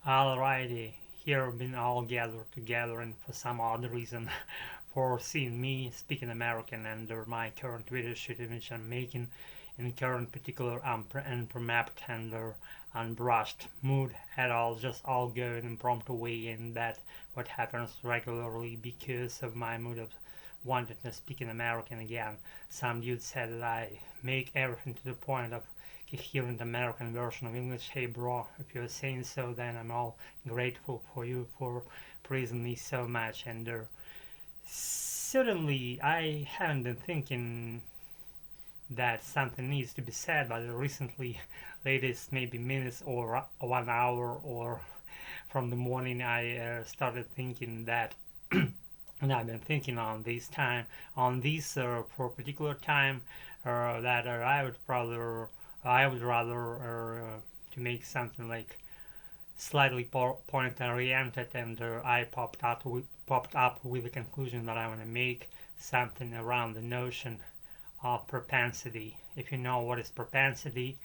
Alrighty, here we've been all gathered together and for some odd reason for seeing me speaking American under my current video shoot which I'm making in current particular unpermapped and unbrushed mood at all, just all go in impromptu way, and that what happens regularly because of my mood of wanting to speak in American again. Some dude said that I make everything to the point of coherent American version of English. Hey bro, if you're saying so, then I'm all grateful for you for praising me so much. And certainly I haven't been thinking that something needs to be said, but recently, latest maybe minutes or 1 hour or from the morning, I started thinking that. And I've been thinking on this for a particular time, that I would rather to make something like slightly point oriented, and I popped up with the conclusion that I want to make something around the notion of propensity. If you know what is propensity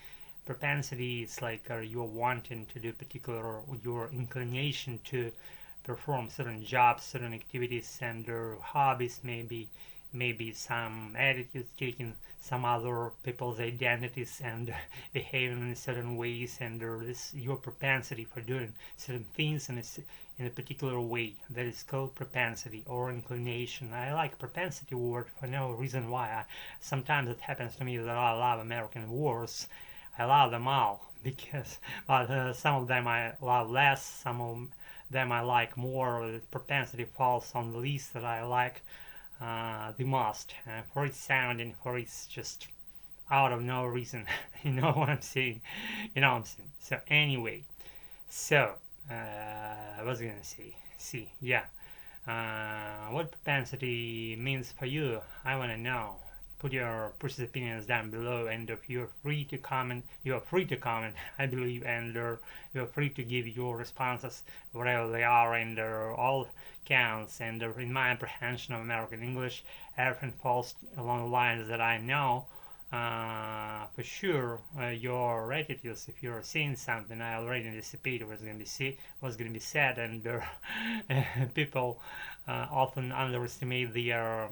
is like you're wanting to do particular, your inclination to perform certain jobs, certain activities, and hobbies, maybe some attitudes, taking some other people's identities and behaving in certain ways, and this your propensity for doing certain things in a particular way. That is called propensity or inclination. I like propensity word for no reason why. Sometimes it happens to me that I love American words. I love them all because, but some of them I love less. Some of them I like more. The propensity falls on the list that I like the most, for its sound and for its just out of no reason. You know what I'm saying? You know what I'm saying. So anyway, so I was gonna say, see, yeah, what propensity means for you? I wanna know. Put your precious opinions down below, and if you're free to comment, you are free to comment, I believe, and you're free to give your responses whatever they are, and all counts. And in my apprehension of American English, everything falls along the lines that I know. For sure, your attitudes, if you're saying something, I already anticipated what's going to be said, and people often underestimate their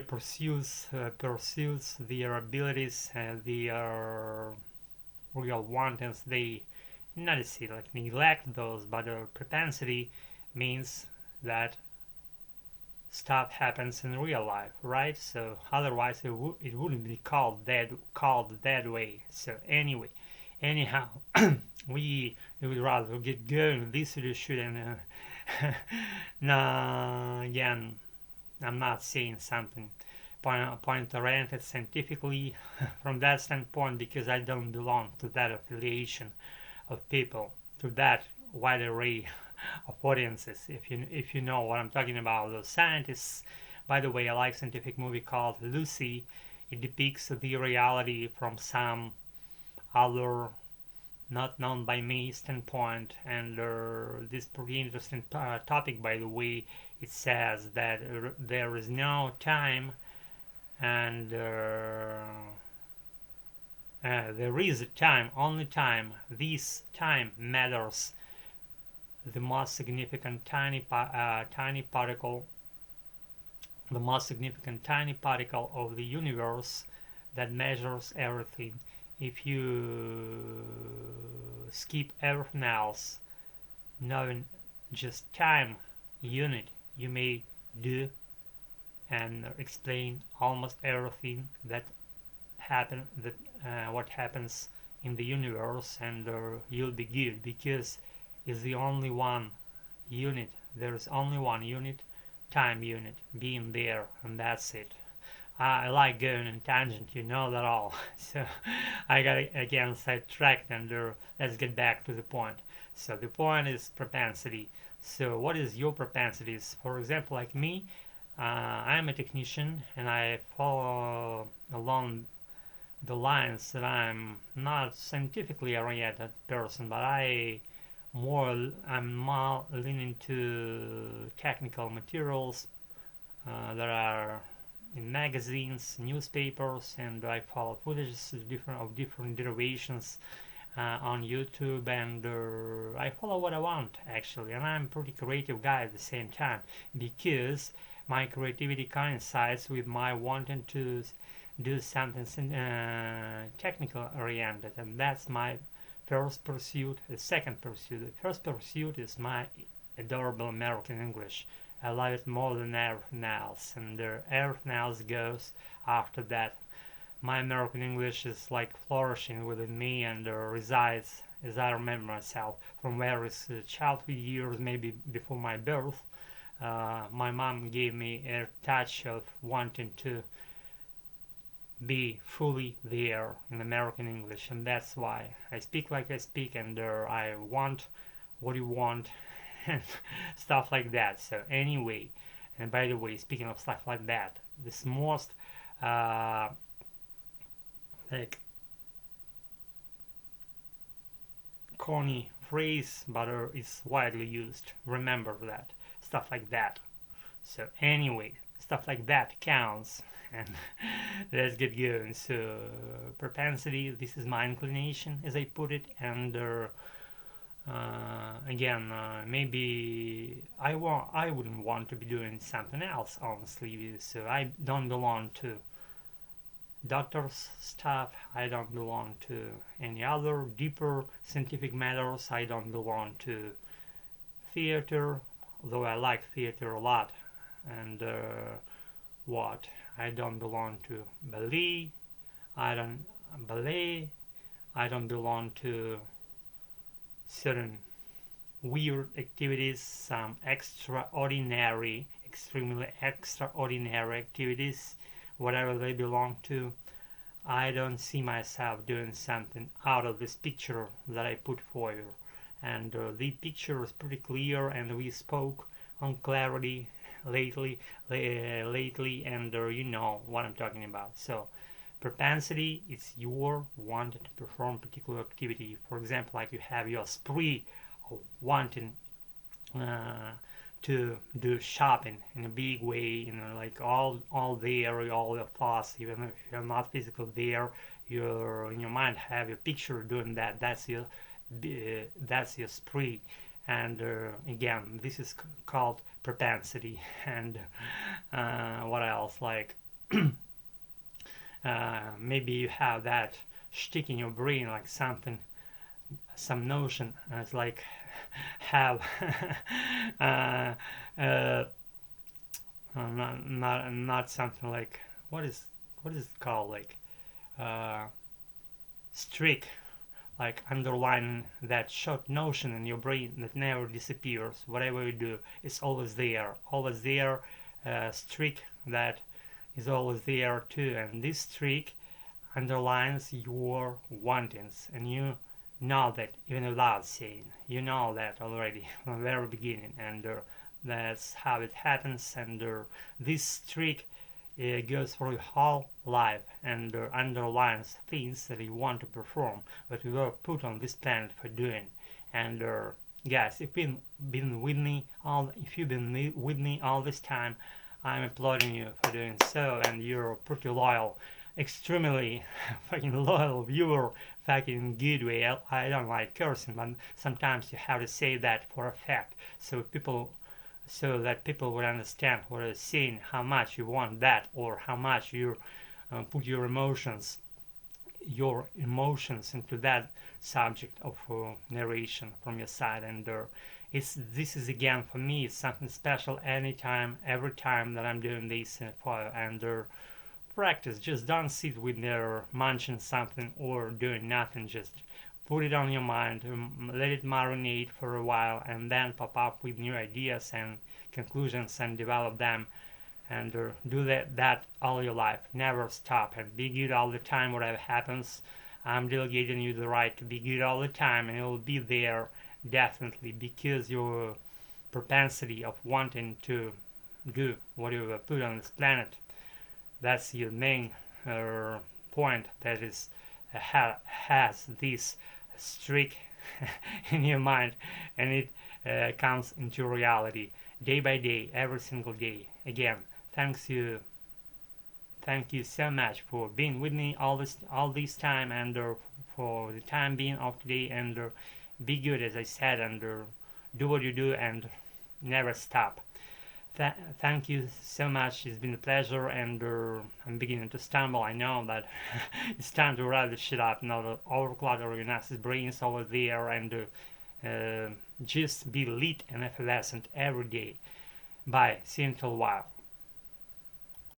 pursuits, their abilities, their real wantons. They not to say like neglect those, but propensity means that stuff happens in real life, right? So otherwise it wouldn't be called that way. So anyway, anyhow, we would rather get going with this video shoot, and nah, again, I'm not saying something point oriented scientifically from that standpoint, because I don't belong to that affiliation of people, to that wide array of audiences. If you know what I'm talking about, those scientists. By the way, I like a scientific movie called Lucy. It depicts the reality from some other not known by me standpoint, and this pretty interesting topic, by the way. It says that there is no time, and there is a time, only time. This time matters. The most significant tiny particle, the most significant tiny particle of the universe that measures everything. If you skip everything else, knowing just time unit, you may do and explain almost everything that what happens in the universe, and you'll be good, because it's the only one unit. There's only one unit, time unit, being there, and that's it. I like going in tangent, you know that all. So I got again sidetracked, and let's get back to the point. So the point is propensity. So what is your propensities? For example, like me, I'm a technician, and I follow along the lines that I'm not scientifically oriented person, but I'm more leaning to technical materials that are in magazines, newspapers, and I follow footages of different derivations on YouTube, and I follow what I want actually, and I'm a pretty creative guy at the same time, because my creativity coincides with my wanting to do something technical oriented, and that's my first pursuit. The second pursuit, the first pursuit is my adorable American English. I love it more than everything else, and everything else goes after that. My American English is like flourishing within me, and resides, as I remember myself, from various childhood years, maybe before my birth. My mom gave me a touch of wanting to be fully there in American English, and that's why I speak like I speak, and I want what you want, and stuff like that. So anyway, and by the way, speaking of stuff like that, this most like corny phrase, but is widely used. Remember that. Stuff like that. So anyway, stuff like that counts. And let's get going. So propensity, this is my inclination, as I put it, and again, maybe I wouldn't want to be doing something else, honestly. So I don't belong to doctor's stuff, I don't belong to any other deeper scientific matters, I don't belong to theater, though I like theater a lot, and what I don't belong to ballet, I don't belong to certain weird activities, some extraordinary, extremely extraordinary activities, whatever they belong to. I don't see myself doing something out of this picture that I put for you. And the picture is pretty clear, and we spoke on clarity lately, and you know what I'm talking about. So propensity is your wanting to perform particular activity. For example, like you have your spree of wanting to do shopping in a big way, you know, like all there, all the thoughts, even if you're not physically there, you're in your mind have your picture doing that. That's your spree, and again, this is called propensity. And what else? Like maybe you have that shtick in your brain, like something, some notion, it's like have not something like what is it called, like streak, like underlining that short notion in your brain that never disappears. Whatever you do, it's always there, streak that is always there too, and this streak underlines your wantings, and you know that even without saying, you know that already from the very beginning, and that's how it happens. And this streak goes for your whole life, and underlines things that you want to perform, but you were put on this planet for doing. And guys, if you've been with me all this time, I'm applauding you for doing so, and you're pretty loyal, extremely fucking loyal viewer, fucking good way. I don't like cursing, but sometimes you have to say that for a fact, so that people will understand what you're saying, how much you want that, or how much you put your emotions into that subject of narration from your side. And this is again for me, it's something special every time that I'm doing this for you. And practice, just don't sit with there munching something or doing nothing, just put it on your mind, let it marinate for a while, and then pop up with new ideas and conclusions and develop them. And do that all your life, never stop, and be good all the time. Whatever happens, I'm delegating you the right to be good all the time, and it will be there definitely, because your propensity of wanting to do what you were put on this planet, that's your main point, that is has this streak in your mind, and it comes into reality day by day, every single day. Again, thank you so much for being with me all this time, and for the time being of today, and be good, as I said, and do what you do and never stop. Thank you so much. It's been a pleasure, and I'm beginning to stumble. I know that it's time to wrap this shit up, not overclutter your nasty brains over there, and just be lit and effervescent every day. Bye. See you until a while.